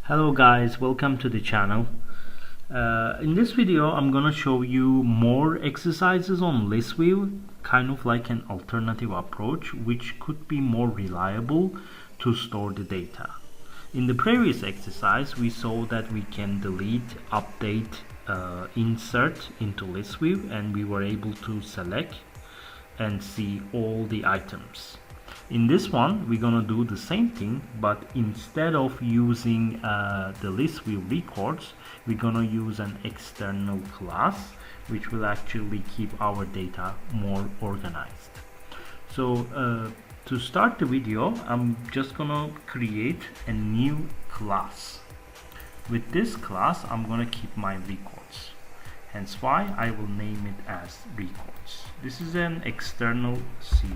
Hello guys, welcome to the channel. In this video I'm gonna show you more exercises on ListView, kind of like an alternative approach which could be more reliable to store the data. In the previous exercise we saw that we can delete, update, insert into ListView, and we were able to select and see all the items. In this one we're gonna do the same thing, but instead of using the ListView records, we're gonna use an external class which will actually keep our data more organized. So to start the video, I'm just gonna create a new class. With this class I'm gonna keep my records, hence why I will name it as records. This is an external C#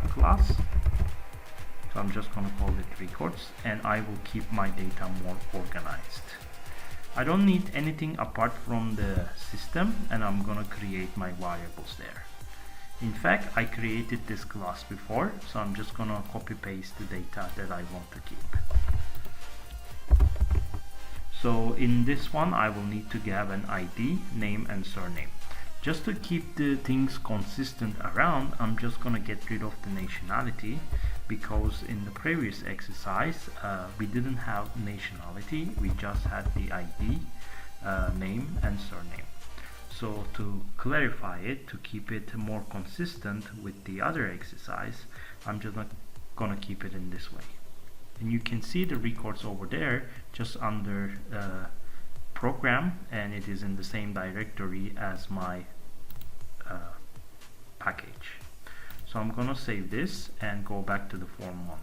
class, so I'm just going to call it records, and I will keep my data more organized. I don't need anything apart from the system, and I'm going to create my variables there. In fact, I created this class before, so I'm just going to copy paste the data that I want to keep. So in this one I will need to have an ID, name and surname. Just to keep the things consistent around, I'm just gonna get rid of the nationality, because in the previous exercise we didn't have nationality, we just had the ID, name and surname. So to clarify it, to keep it more consistent with the other exercise, I'm just not gonna keep it in this way. And you can see the records over there just under program, and it is in the same directory as my package. So I'm gonna save this and go back to the form 1.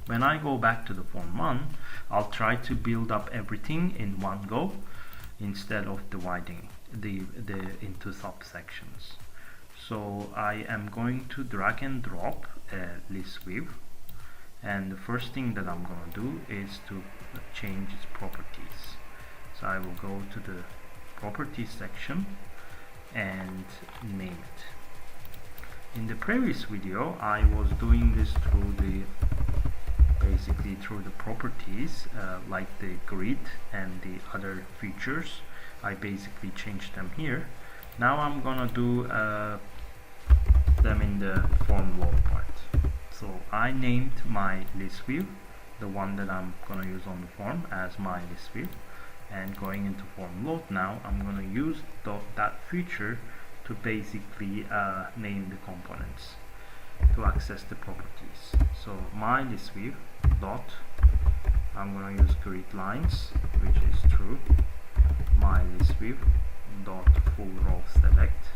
When I go back to the form 1, I'll try to build up everything in one go instead of dividing the into subsections. So I am going to drag and drop a ListView, and the first thing that I'm gonna do is to change its properties. So I will go to the properties section and name it. In the previous video I was doing this through the properties, like the grid and the other features. I basically changed them here. Now I'm gonna do them in the form load part. So I named my ListView, the one that I'm gonna use on the form, as my ListView. And going into form load now, I'm going to use that feature to basically name the components to access the properties. So my ListView dot, I'm going to use grid lines, which is true. My ListView dot full row select,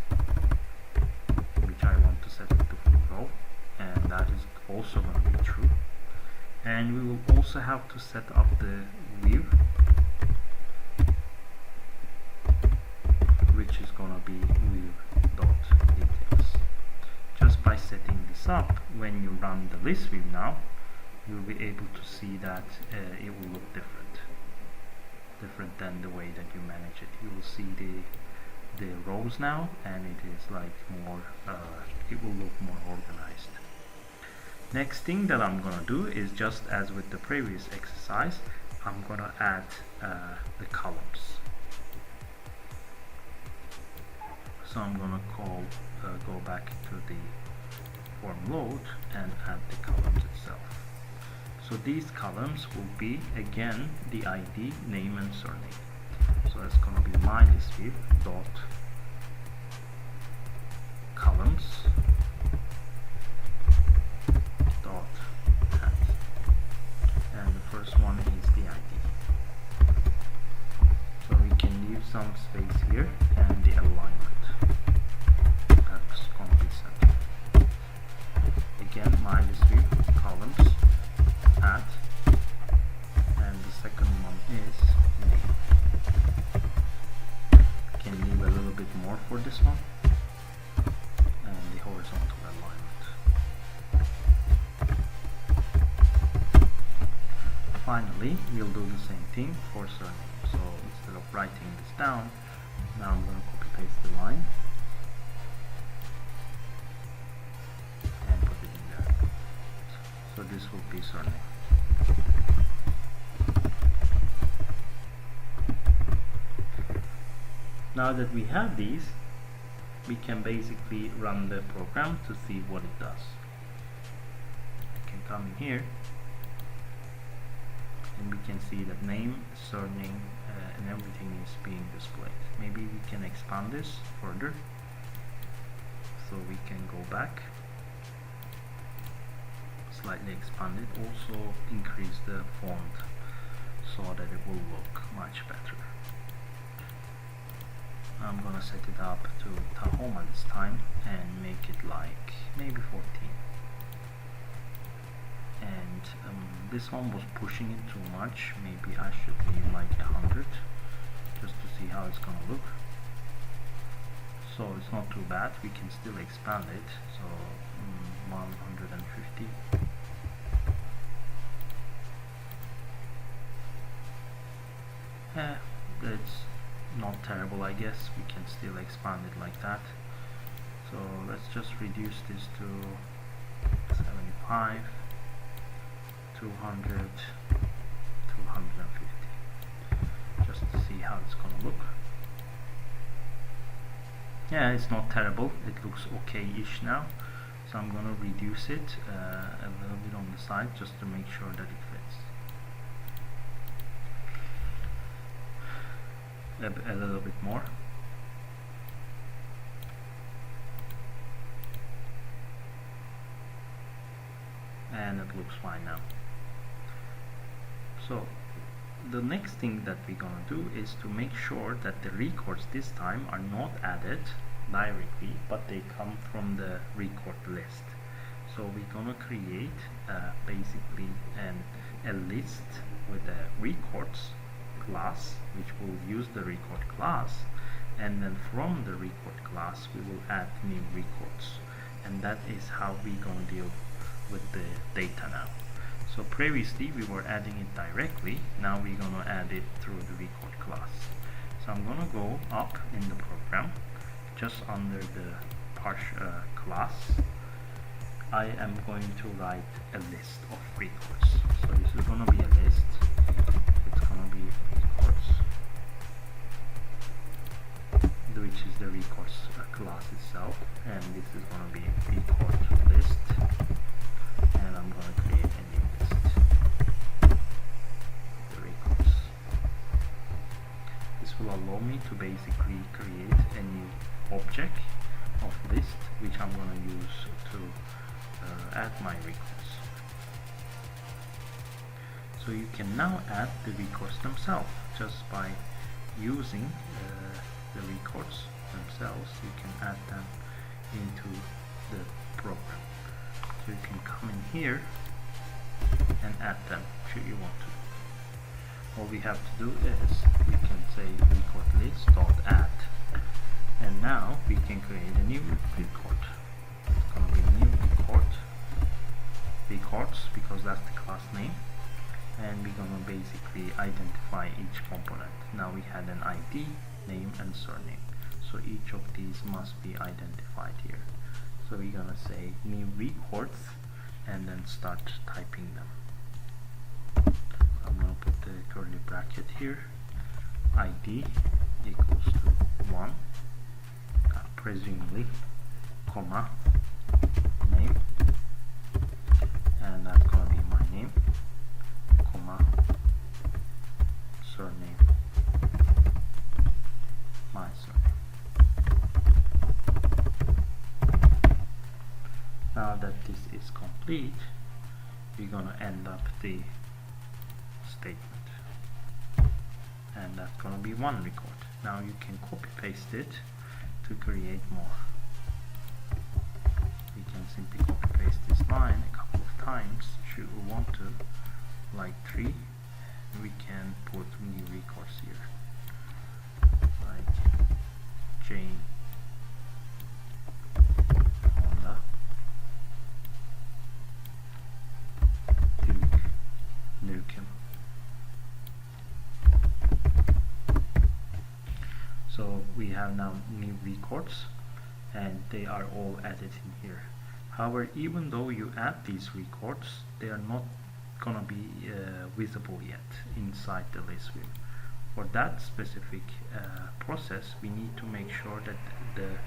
which I want to set it to full row, and that is also going to be true. And we will also have to set up the view, which is gonna be view.details. Just by setting this up, when you run the ListView now, you'll be able to see that it will look different than the way that you manage it. You will see the rows now, and it is like more, it will look more organized. Next thing that I'm gonna do is, just as with the previous exercise, I'm gonna add the columns. So I'm gonna go back to the form load and add the columns itself. So these columns will be again the ID, name and surname. So it's gonna be my ListView dot columns dot add, and the first one is the ID. So we can leave some space here, and the alignment. Again, my ListView columns add, and the second one is name. Can leave a little bit more for this one, and the horizontal alignment. Finally, we'll do the same thing for surname. So instead of writing this down, now I'm going to copy paste the line. So this will be surname. Now that we have these, we can basically run the program to see what it does. We can come in here and we can see that name, surname, and everything is being displayed. Maybe we can expand this further, so we can go back, slightly expand it, also increase the font so that it will look much better. I'm gonna set it up to Tahoma this time and make it like maybe 14. And this one was pushing it too much. Maybe I should leave like 100 just to see how it's gonna look. So it's not too bad. We can still expand it. So 150. It's not terrible, I guess. We can still expand it like that. So let's just reduce this to 75, 200, 250, just to see how it's gonna look. Yeah, it's not terrible. It looks okay-ish now. So I'm gonna reduce it a little bit on the side just to make sure that it fits. A little bit more. And it looks fine now. So the next thing that we're gonna do is to make sure that the records this time are not added directly, but they come from the record list. So we're gonna create basically a list with the records class, which will use the record class, and then from the record class we will add new records, and that is how we're going to deal with the data now. So previously we were adding it directly, now we're going to add it through the record class. So I'm going to go up in the program, just under the class, I am going to write a list of records. So this is going to be a list. It's going to be records, which is the records class itself, and this is going to be record list, and I'm going to create a new list, the records. This will allow me to basically create a new object of list, which I'm going to use to add my records. So you can now add the records themselves just by using the records themselves. You can add them into the program. So you can come in here and add them should you want to. All we have to do is we can say record list dot add, and now we can create a new record. It's going to be a new records, because that's the class name, and we're going to basically identify each component. Now we had an ID, name, and surname, so each of these must be identified here. So we're going to say new records and then start typing them. I'm going to put the curly bracket here, ID equals to 1, presumably, comma, name, and that's going to be my name, comma, surname, my surname. Now that this is complete, we're going to end up the statement, and that's going to be one record. Now you can copy paste it to create more. We can simply copy paste this line a couple of times should we want to, like 3. We can put new records here, like Jane, Honda, Duke Nukem. So we have now new records, and they are all added in here. However, even though you add these records, they are not gonna be visible yet inside the list view. for that specific process, we need to make sure that the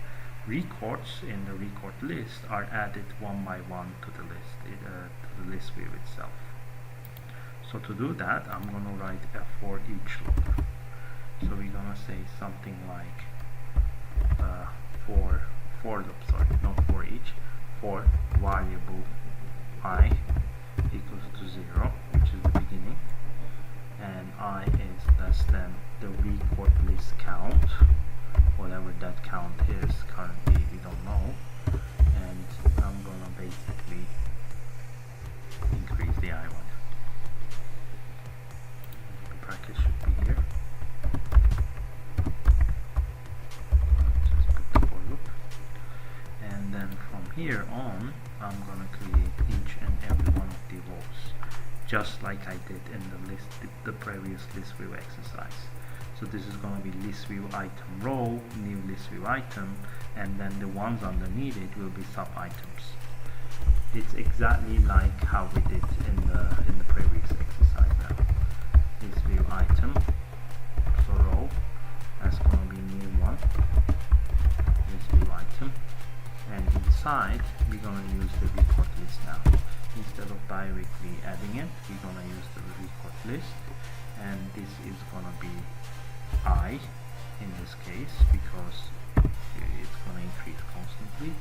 records in the record list are added one by one to the list view itself. So to do that, I'm going to write a for each loop. So we're going to say something like for loop, sorry, not for each, for variable I equals to 0, which is the beginning, and I is less than the record list count, whatever that count is. Currently we don't know, and I'm gonna basically increase the I one. The bracket should be here. Just put the for loop, and then from here on I'm gonna create each and every one of the rows, just like I did in the previous list view exercise. So this is going to be list view item row, new list view item, and then the ones underneath it will be sub items. It's exactly like how we did in the previous exercise. Now list view item, so row, that's going to be new one, list view item, and inside we're going to use the record list now. Instead of directly adding it, we're going to use the record list, and this is going to be I in this case because it's going to increase constantly,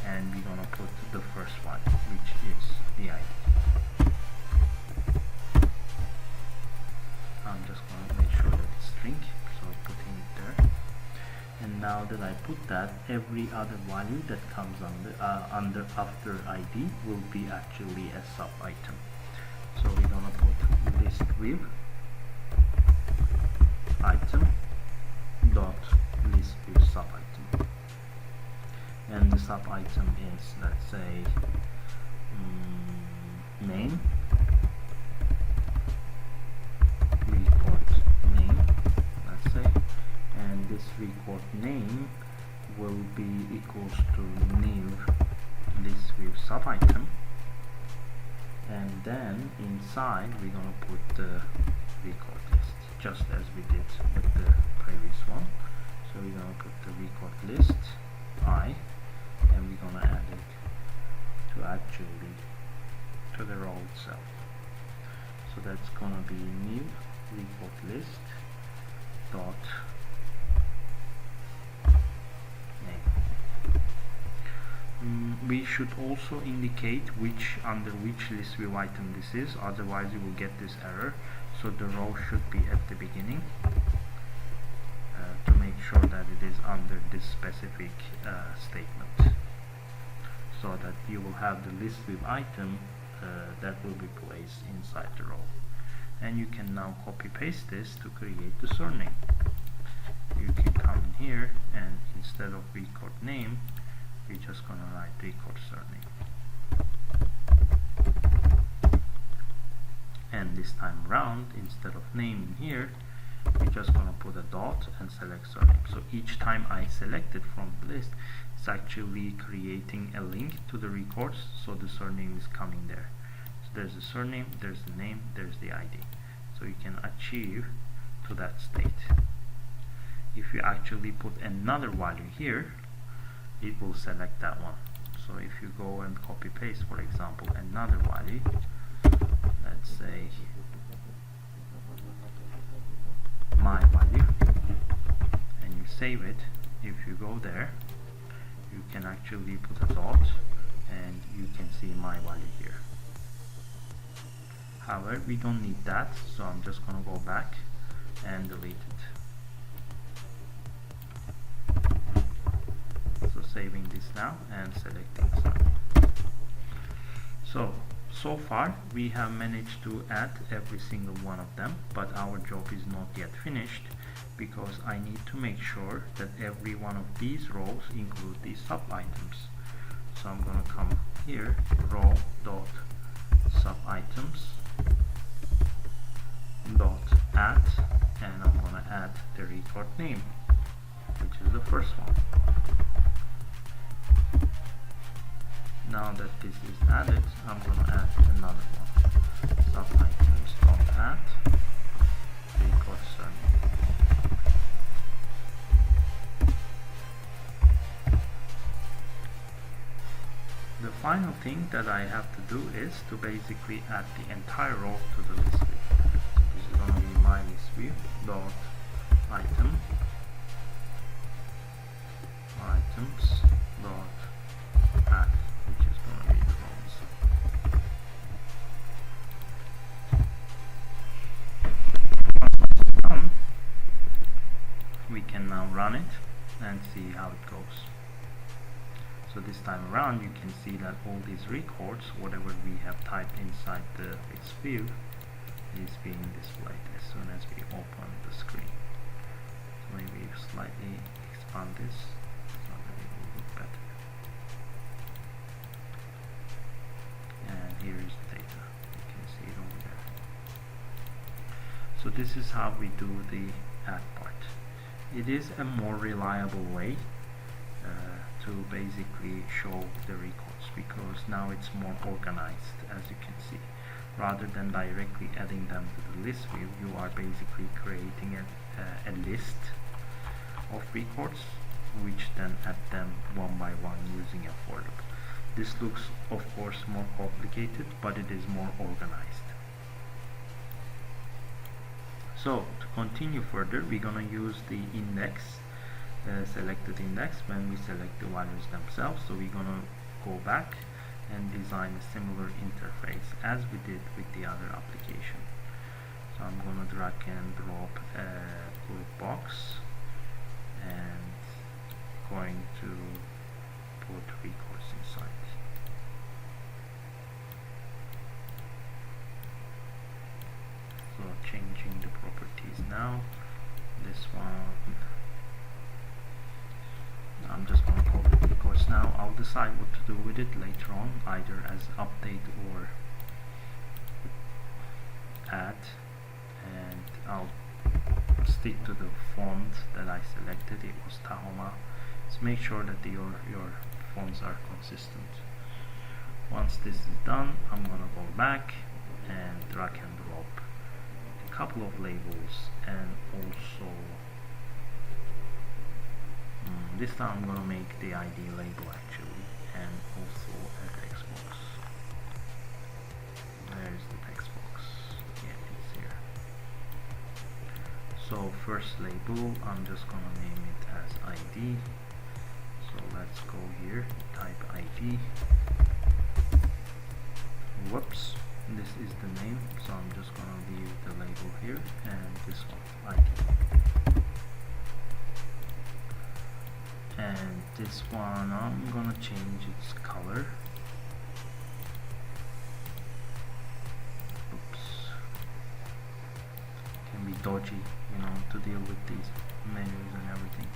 and we're going to put the first one, which is the ID. I'm just going to make sure that it's string, so putting it there. And now that I put that, every other value that comes under after ID will be actually a sub item. So we're gonna put list view item dot list view sub item, and the sub item is, let's say, name, record name, let's say. And this record name will be equals to new list view sub item, and then inside we're going to put the record list, just as we did with the previous one. So we're going to put the record list I, and we're going to add it to actually to the row itself. So that's going to be new record list dot we should also indicate under which list view item this is, otherwise you will get this error. So the row should be at the beginning to make sure that it is under this specific statement, so that you will have the list view item that will be placed inside the row. And you can now copy paste this to create the surname. You can come in here, and instead of record name, we're just going to write record surname. And this time around, instead of name in here, we're just going to put a dot and select surname. So each time I select it from the list, it's actually creating a link to the records, so the surname is coming there. So there's the surname, there's the name, there's the ID. So you can achieve to that state. If you actually put another value here, it will select that one. So if you go and copy paste, for example, another value, let's say my value, and you save it, if you go there, you can actually put a dot and you can see my value here. However, we don't need that, so I'm just going to go back and delete it. So saving this now and selecting some. So far we have managed to add every single one of them, but our job is not yet finished, because I need to make sure that every one of these rows include these sub items. So I'm going to come here, row dot sub items dot add, and I'm going to add the record name, which is the first one. Now that this is added, I'm going to add another one, sub items dot add record surname. final thing that I have to do is to basically add the entire row to the list view. This is going to be my list view dot item items dot add, which is going to be the rows. Once it's done, we can now run it and see how it goes. So this time around you can see that all these records, whatever we have typed inside the list view, is being displayed as soon as we open the screen. So maybe slightly expand this so that it will look better. And here is the data. You can see it over there. So this is how we do the add part. It is a more reliable way to basically show the records, because now it's more organized, as you can see. Rather than directly adding them to the list view, you are basically creating a list of records, which then add them one by one using a for loop. This looks of course more complicated, but it is more organized. So to continue further, we're gonna use the index, selected index, when we select the values themselves. So we're gonna go back and design a similar interface as we did with the other application. So I'm gonna drag and drop a group box and going to put records inside. So changing the properties now. This one, I'm just going to call it records now. I'll decide what to do with it later on, either as update or add, and I'll stick to the font that I selected. It was Tahoma. So make sure that your fonts are consistent. Once this is done, I'm going to go back and drag and drop a couple of labels, and also this time I'm going to make the ID label actually, and also a text box. There's the text box. Yeah, it's here. So first label, I'm just going to name it as ID. So let's go here, type ID. Whoops, this is the name, so I'm just going to leave the label here, and this one, ID. And this one, I'm gonna change its color. Oops. Can be dodgy, you know, to deal with these menus and everything.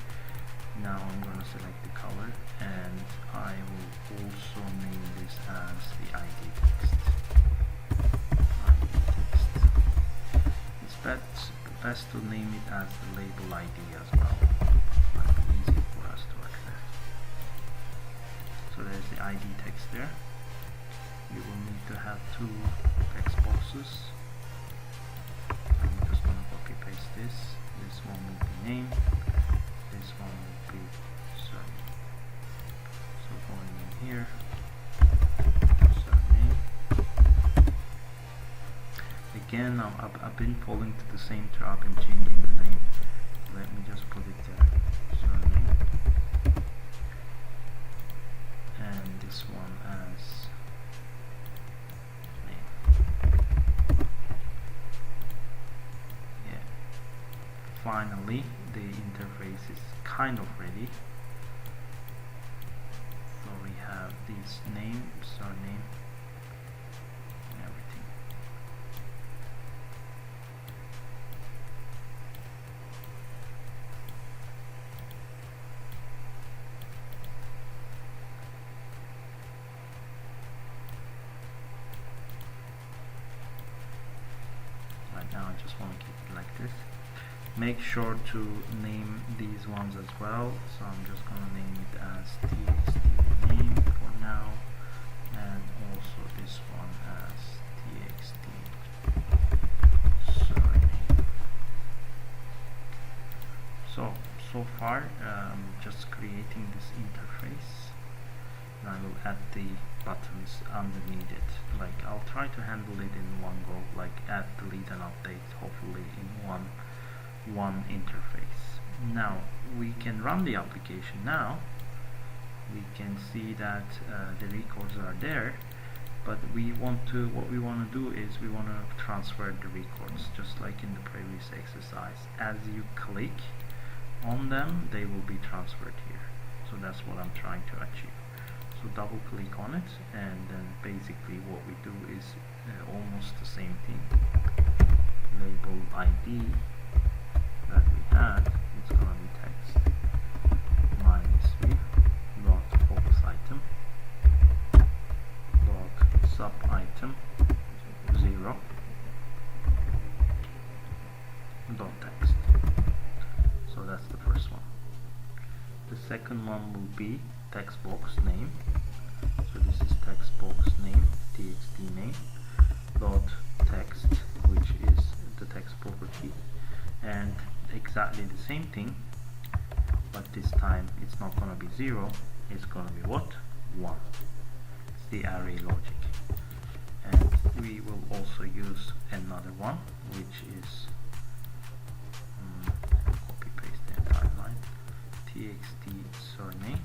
Now I'm gonna select the color, and I will also name this as the ID text. ID text. It's best to name it as the label ID as well. Might be easy for us to access. So there's the ID text there. You will need to have two text boxes. I'm just going to copy paste this. This one will be name. This one will be surname. So going in here, surname. Again, I've been falling to the same trap and changing the name. Let me just put it there. Surname. And this one as name. Yeah. Finally, the interface is kind of ready. So we have this name, surname, and everything. Right now I just want to keep it like this. Make sure to name these ones as well, so I'm just going to name it as txt name for now, and also this one as txt surname. So far just creating this interface. and I will add the buttons underneath it. Like I'll try to handle it in one go, like add, delete and update, hopefully in one interface. Now we can run the application. Now we can see that the records are there, but what we want to do is we want to transfer the records just like in the previous exercise. As you click on them, they will be transferred here. So that's what I'm trying to achieve. So double click on it, and then basically what we do is almost the same thing. Label ID that we had, it's gonna be text minus v dot focus item dot sub item 0 dot text. So that's the first one. The second one will be text box name. So this is text box name, txt name dot text, which is the text property, and exactly the same thing, but this time it's not going to be 0, it's going to be what? 1. It's the array logic. And we will also use another one, which is copy paste the entire line, txt surname,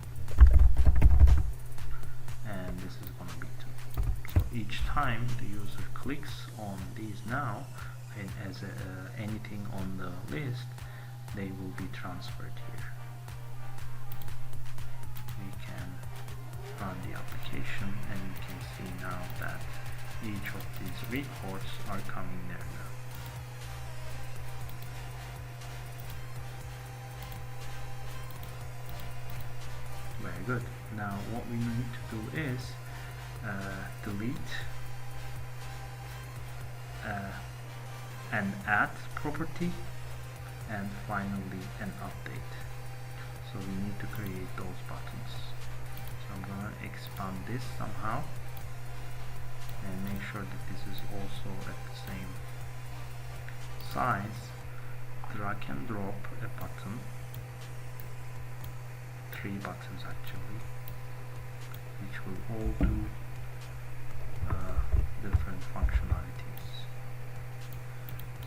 and this is going to be 2. So each time the user clicks on these now, and as anything on the list, they will be transferred here. We can run the application, and you can see now that each of these records are coming there now. Very good. Now what we need to do is delete an add property, and finally an update. So we need to create those buttons. So I'm going to expand this somehow and make sure that this is also at the same size. Drag and drop a button, 3 buttons actually, which will all do different functionalities.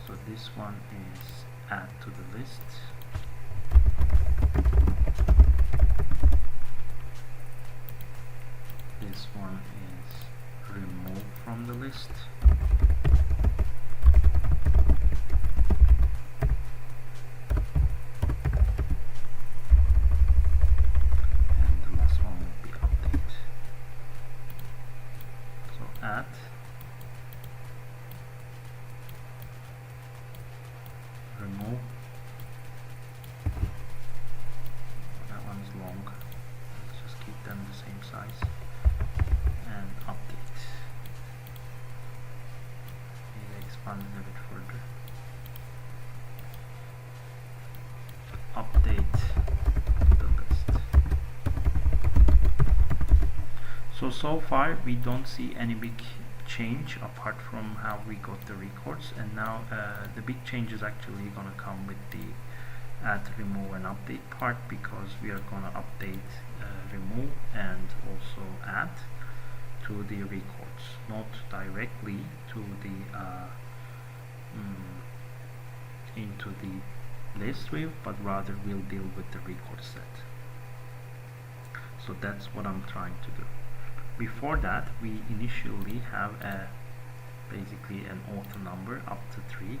So this one is add to the list. This one is remove from the list. And the last one will be update. So add, remove, that one is long, let's just keep them the same size, and update. Maybe expand it a bit further. Update the list. So far we don't see any big change apart from how we got the records, and now the big change is actually going to come with the add, remove and update part, because we are going to update, remove and also add to the records, not directly to the into the list view, but rather we'll deal with the record set. So that's what I'm trying to do. Before that, we initially have basically an auto number up to 3.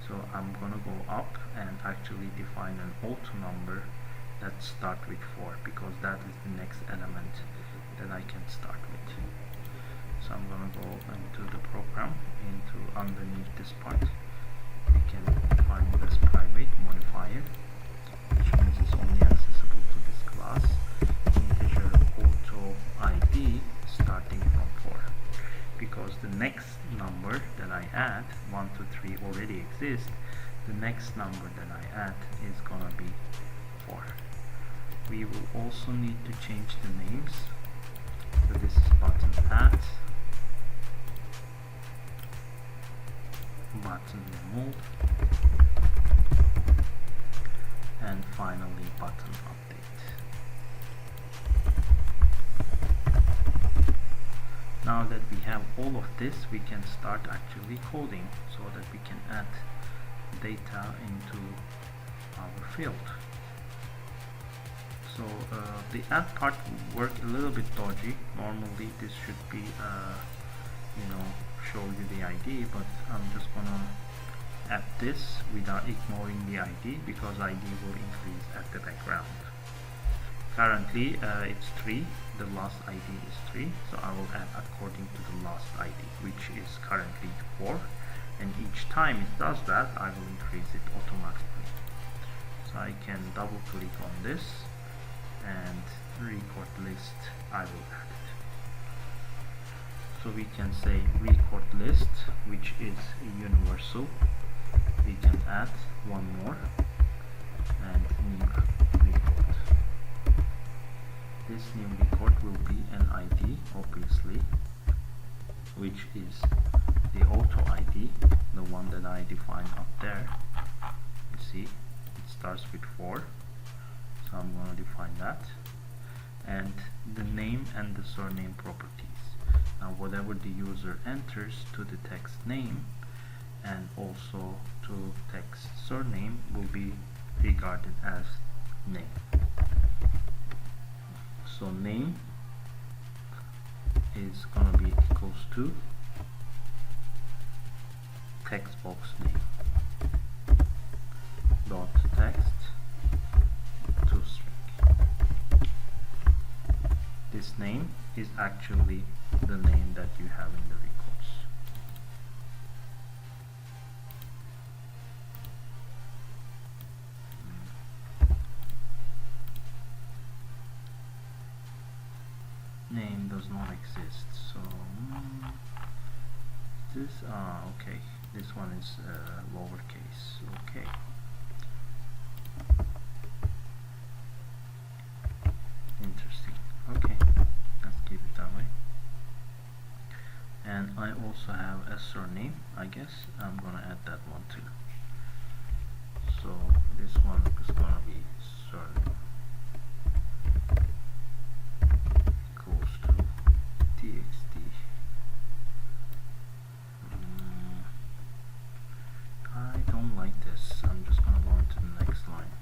So I'm gonna go up and actually define an auto number that start with 4, because that is the next element that I can start with. So I'm gonna go into the program, into underneath this part. We can define this private modifier, which means it's only accessible to this class. Integer auto ID starting from 4, because the next number that I add, 1 to 3 already exists. The next number that I add is gonna be 4. We will also need to change the names. So this is button add, button remove, and finally button update. Now that we have all of this, we can start actually coding so that we can add data into our field. So the add part will work a little bit dodgy. Normally this should be show you the ID, but I'm just gonna add this without ignoring the ID, because ID will increase at the background. Currently it's 3, the last ID is 3, so I will add according to the last ID, which is currently 4, and each time it does that I will increase it automatically. So I can double click on this and record list, I will add it. So we can say record list, which is universal. We can add one more and new record. This new record will be an ID, obviously, which is the auto ID, the one that I defined up there. You see, it starts with 4, so I'm going to define that, and the name and the surname properties. Now whatever the user enters to the text name and also to text surname will be regarded as name. So name is going to be equals to text box name dot text to string. This name is actually the name that you have in the records. Name does not exist, so this okay, this one is lowercase. Okay, interesting. Okay, let's keep it that way. And I also have a surname. I guess I'm gonna add that one too. So this one is gonna be surname equals to txt. I don't like this. I'm just gonna go into the next line.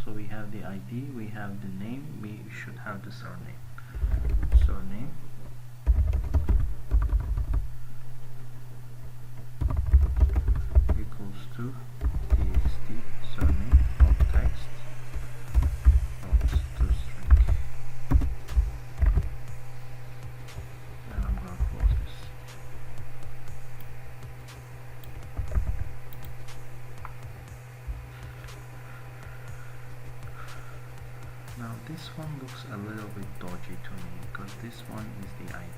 So we have the ID, we have the name, we should have the surname. Surname equals to txt surname dot text dot to string. And I'm going to close this. Now this one looks a little bit dodgy to me, because this one is the ID.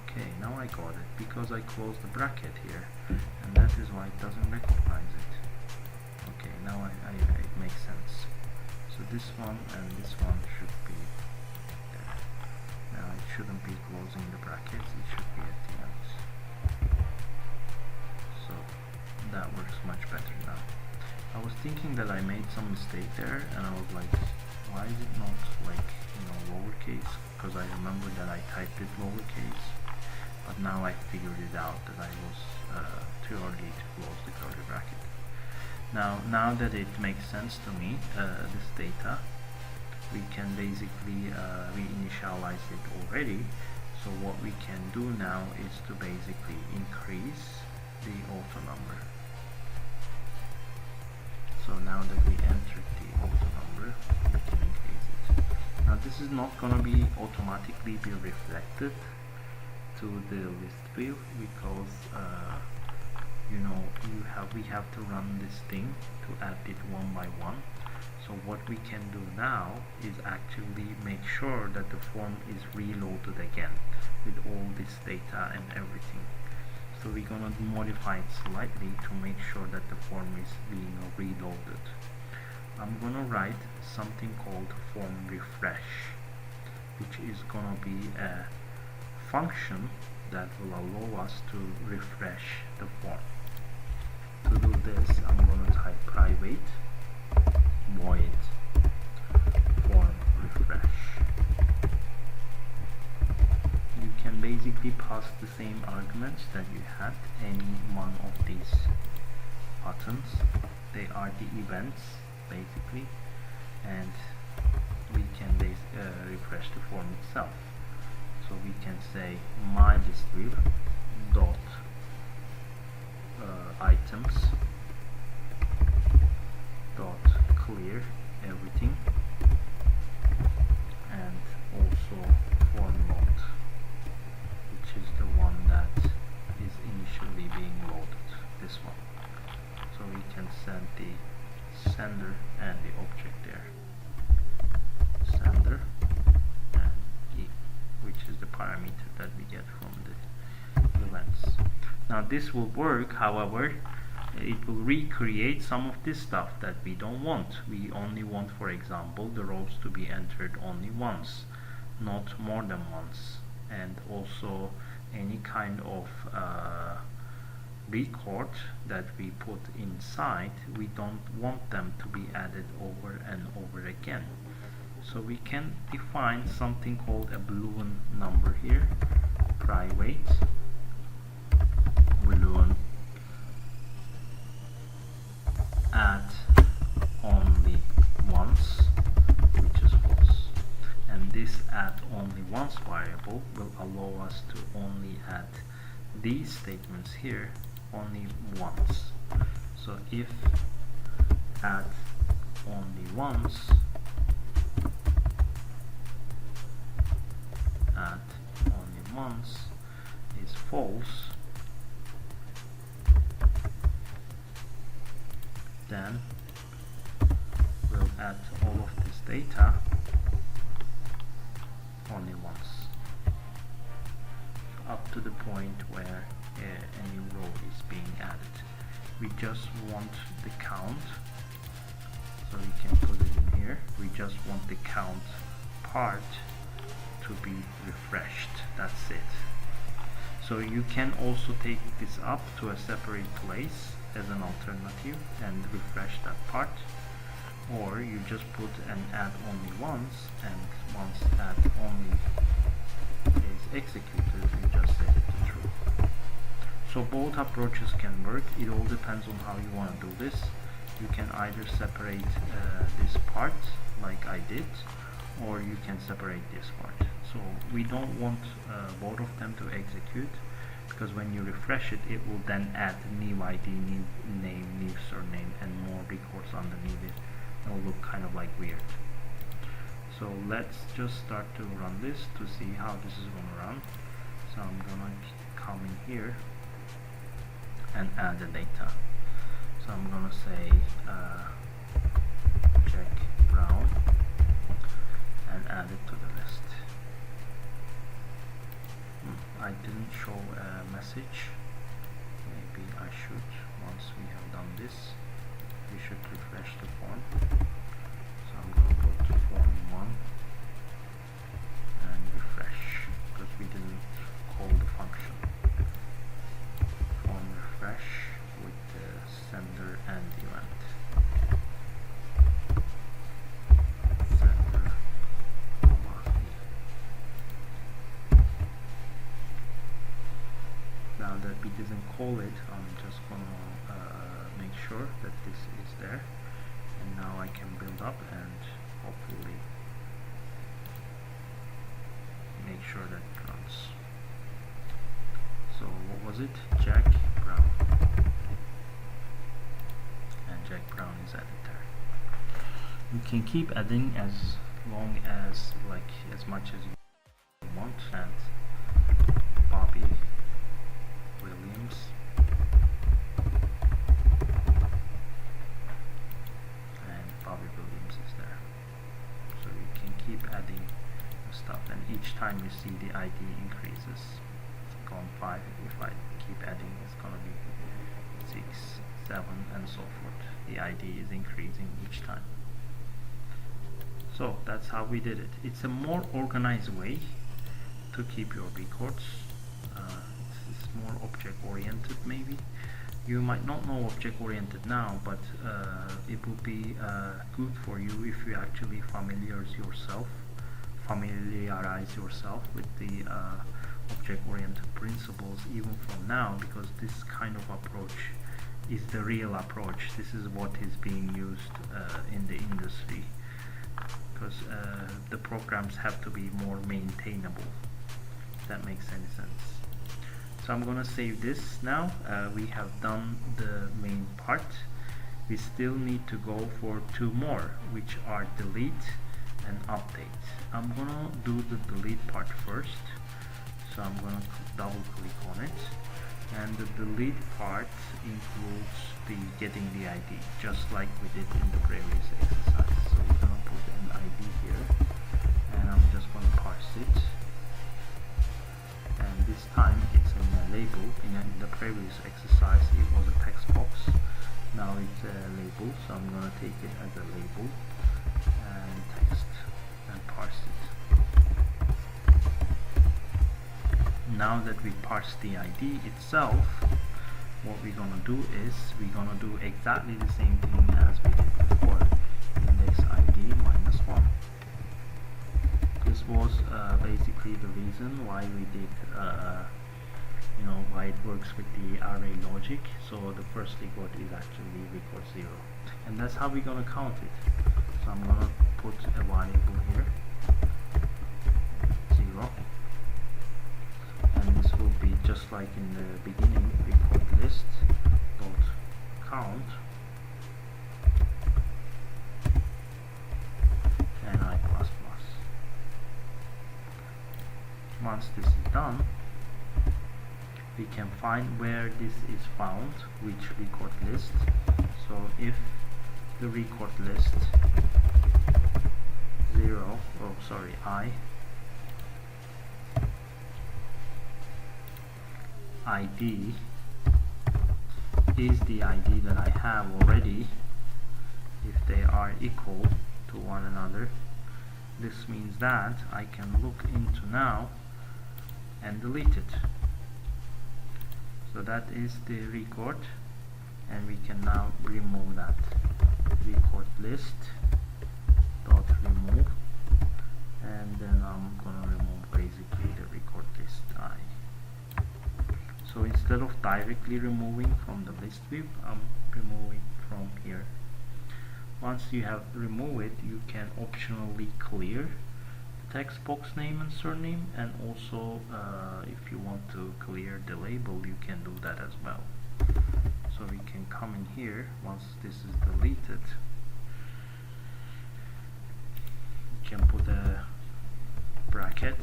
Okay, now I got it, because I closed the bracket here, and that is why it doesn't recognize it. Okay, now it makes sense. So this one and this one should be there. Now it shouldn't be closing the brackets, it should be at the end. So that works much better now. I was thinking that I made some mistake there, and I was like, why is it not like, lowercase? Because I remember that I typed it lowercase, but now I figured it out that I was too early to close the curly bracket. Now that it makes sense to me, this data, we can basically reinitialize it already. So what we can do now is to basically increase the auto number. So now that we entered the auto number, we can increase it. Now this is not going to be automatically be reflected to the list view, because we have to run this thing to add it one by one. So what we can do now is actually make sure that the form is reloaded again with all this data and everything. So we're gonna modify it slightly to make sure that the form is being reloaded. I'm gonna write something called form refresh, which is gonna be a function that will allow us to refresh the form. To do this, I'm gonna type private void form refresh. simply pass the same arguments that you had any one of these buttons. They are the events basically, and we can refresh the form itself. So we can say my ListView dot items dot clear everything, and also form load, which is the one that is initially being loaded, this one. So we can send the sender and the object there, sender and e, which is the parameter that we get from the events. Now this will work, however it will recreate some of this stuff that we don't want. We only want, for example, the rows to be entered only once, not more than once, and also any kind of record that we put inside, we don't want them to be added over and over again. So we can define something called a Boolean number here, private Boolean add only once, which is false, and this add only once variable will allow us to only add these statements here only once. So if add only once, add only once is false, then we'll add all of this data only once, up to the point where a new row is being added. We just want the count, so we can put it in here. We just want the count part to be refreshed, that's it. So you can also take this up to a separate place as an alternative and refresh that part, or you just put an add only once, and once add only is executed, you just set it to true. So both approaches can work. It all depends on how you want to do this. You can either separate this part like I did, or you can separate this part. So we don't want both of them to execute, because when you refresh it, it will then add new ID, new name, new surname, and more records underneath it. It'll look kind of like weird. So let's just start to run this to see how this is going to run. So I'm going to come in here and add the data. So I'm going to say check brown and add it to the list. I didn't show a message. Maybe I should. Once we have done this, we should refresh the form. So I'm going to go to form 1 and refresh, because we didn't call the function. Form refresh with the sender and event. Sender, now that we didn't call it, I'm just going to make sure that this is there, and now I can build up and hopefully make sure that it runs. So what was it? Jack Brown, and Jack Brown is added there. You can keep adding as long as, like, as much as you want. And Bobby Williams, and Bobby Williams is there. So you can keep adding stuff, and each time you see the ID increases. It's gone 5. If I keep adding, it's gonna be 6, 7, and so forth. The ID is increasing each time. So that's how we did it. It's a more organized way to keep your records. It's more object oriented maybe. You might not know object oriented now, but it will be good for you if you actually familiarize yourself with the object-oriented principles even from now, because this kind of approach is the real approach. This is what is being used in the industry, because the programs have to be more maintainable, if that makes any sense. So I'm gonna save this now. We have done the main part. We still need to go for two more, which are delete and update. I'm gonna do the delete part first, so I'm gonna double click on it, and the delete part includes the getting the ID, just like we did in the previous exercise. So we're gonna put an ID here, and I'm just gonna parse it, and this time it's in a label. In the previous exercise it was a text box, now it's a label, so I'm gonna take it as a label and text and parse it. Now that we parse the ID itself, what we're gonna do is we're gonna do exactly the same thing as we did before. Index ID -1. This was basically the reason why we did why it works with the array logic. So the first record is actually record 0, and that's how we're gonna count it. So I'm gonna put a variable here, 0, and this will be just like in the beginning, record list dot count and I++. Once this is done, we can find where this is found, which record list. So if the record list ID is the ID that I have already, if they are equal to one another, this means that I can look into now and delete it. So that is the record, and we can now remove that. Record list dot remove, and then I'm gonna remove basically the record list I. So instead of directly removing from the list view, I'm removing from here. Once you have removed it, you can optionally clear the text box name and surname, and also if you want to clear the label, you can do that as well. So we can come in here. Once this is deleted, you can put a bracket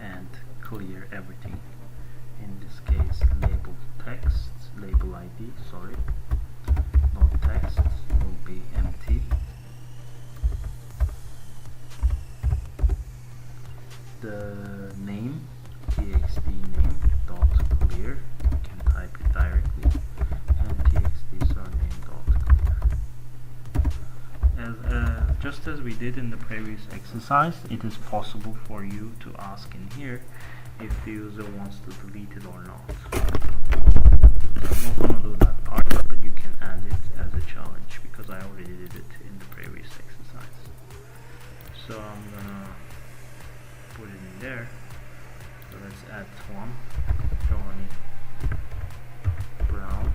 and clear everything. In this case, label text, label ID, sorry, not text, will be empty. The name, txt name dot clear, you can type it directly, and txt surname dot clear. Just as we did in the previous exercise, it is possible for you to ask in here if the user wants to delete it or not. So I'm not going to do that part, but you can add it as a challenge, because I already did it in the previous exercise. So I'm going to put it in there. So let's add one, Johnny Brown,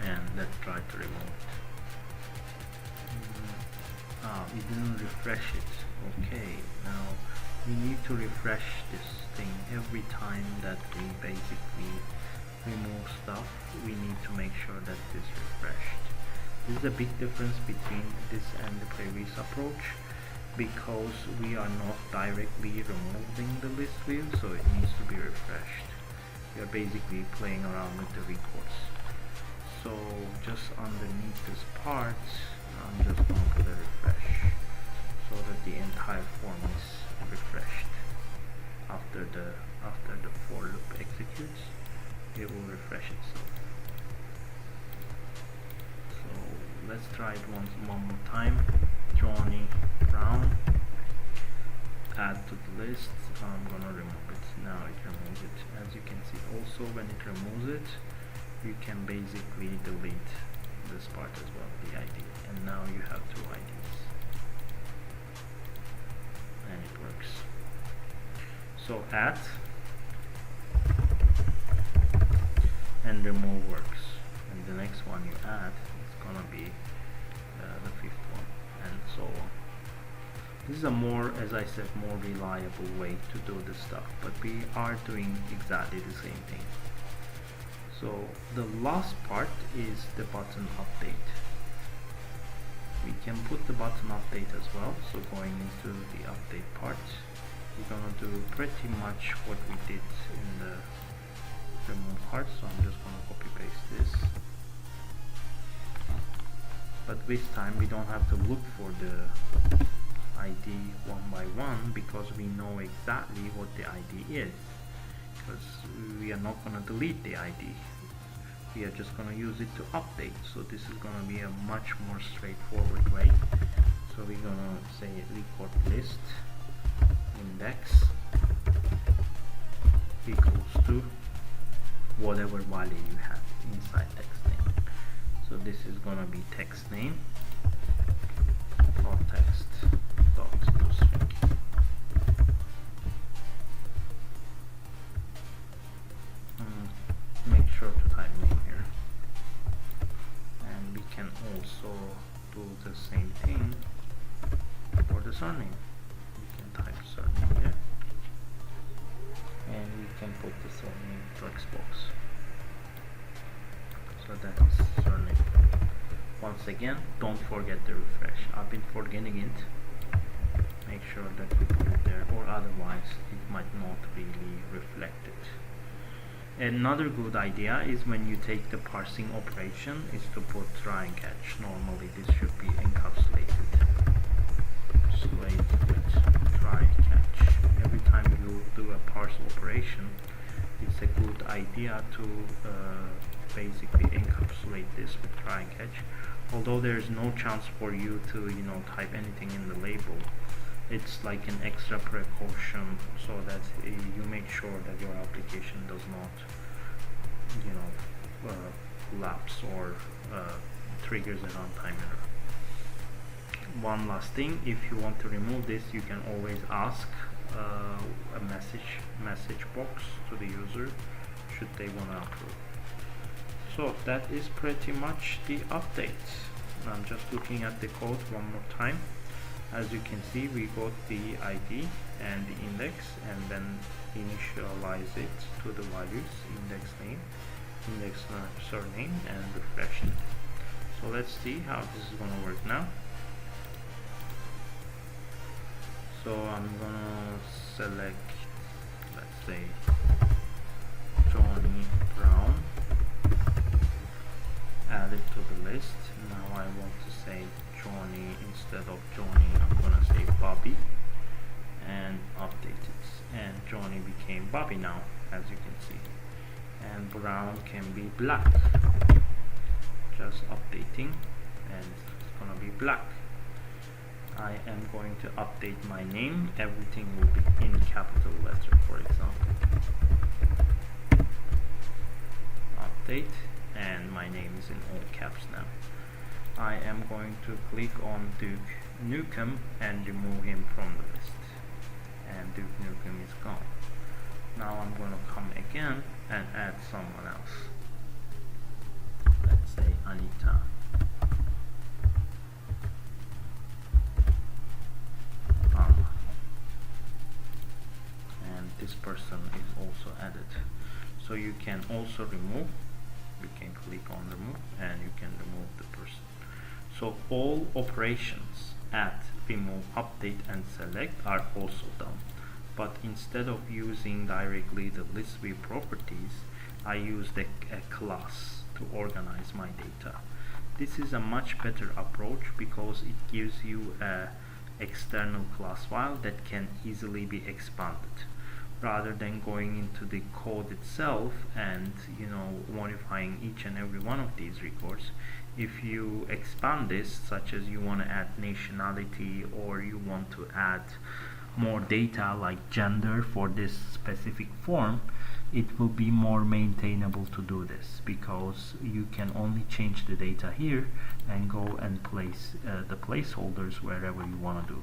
and let's try to remove it. It didn't refresh it. Okay, now we need to refresh this thing every time that we basically remove stuff. We need to make sure that it is refreshed. This is a big difference between this and the previous approach, because we are not directly removing the list view, so it needs to be refreshed. We are basically playing around with the records. So just underneath this part, I'm just going to put a refresh, so that the entire form is refreshed. After the for loop executes, it will refresh itself. So let's try it one more time. Johnny Brown, add to the list. I'm gonna remove it. Now it removes it. As you can see, also when it removes it, you can basically delete this part as well, the ID, and now you have two IDs. And So add and remove works, and the next one you add is gonna be the fifth one, and so on. This is a more, as I said, more reliable way to do this stuff, but we are doing exactly the same thing. So the last part is the button update. We can put the button update as well. So going into the update part, we're gonna do pretty much what we did in the remove part. So I'm just gonna copy paste this, but this time we don't have to look for the ID one by one, because we know exactly what the ID is, because we are not going to delete the ID, we are just going to use it to update. So this is going to be a much more straightforward way. So we're going to say record list index equals to whatever value you have inside text name. So this is going to be text name or text dot string. Make sure to type name here, and we can also do the same thing for the surname. We can type surname there, and we can put the surname text box. So that is surname. Once again, don't forget the refresh. I've been forgetting it. Make sure that we put it there, or otherwise it might not really reflect it. Another good idea is when you take the parsing operation is to put try and catch. Normally this should be encapsulated. Slate with try catch. Every time you do a parse operation, it's a good idea to basically encapsulate this with try and catch. Although there is no chance for you to type anything in the label, it's like an extra precaution so that you make sure that your application does not lapse or triggers a runtime error. One last thing, if you want to remove this, you can always ask a message box to the user should they want to approve. So that is pretty much the update. I'm just looking at the code one more time. As you can see, we got the ID and the index, and then initialize it to the values index name, index surname, and refresh it. So let's see how this is going to work now. So I'm going to select, let's say, Johnny Brown, add it to the list. Now I want to say Johnny instead of Johnny, I'm gonna say Bobby, and update it, and Johnny became Bobby now, as you can see, and Brown can be black. Just updating, and it's gonna be black. I am going to update my name. Everything will be in capital letter, for example. Update, and my name is in all caps now. I am going to click on Duke Nukem and remove him from the list, and Duke Nukem is gone. Now I'm going to come again and add someone else. Let's say Anita. And this person is also added. So you can also remove. You can click on remove and you can remove the person. So all operations add, remove, update, and select are also done. But instead of using directly the ListView properties, I used a class to organize my data. This is a much better approach because it gives you an external class file that can easily be expanded, rather than going into the code itself and modifying each and every one of these records. If you expand this, such as you want to add nationality, or you want to add more data like gender for this specific form, it will be more maintainable to do this, because you can only change the data here and go and place the placeholders wherever you want to do.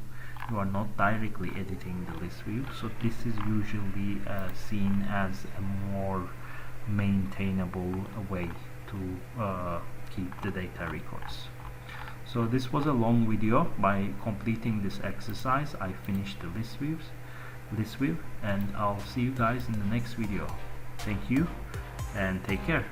you are not directly editing the list view, so this is usually seen as a more maintainable way to keep the data records. So this was a long video. By completing this exercise, I finished the list view, and I'll see you guys in the next video. Thank you and take care.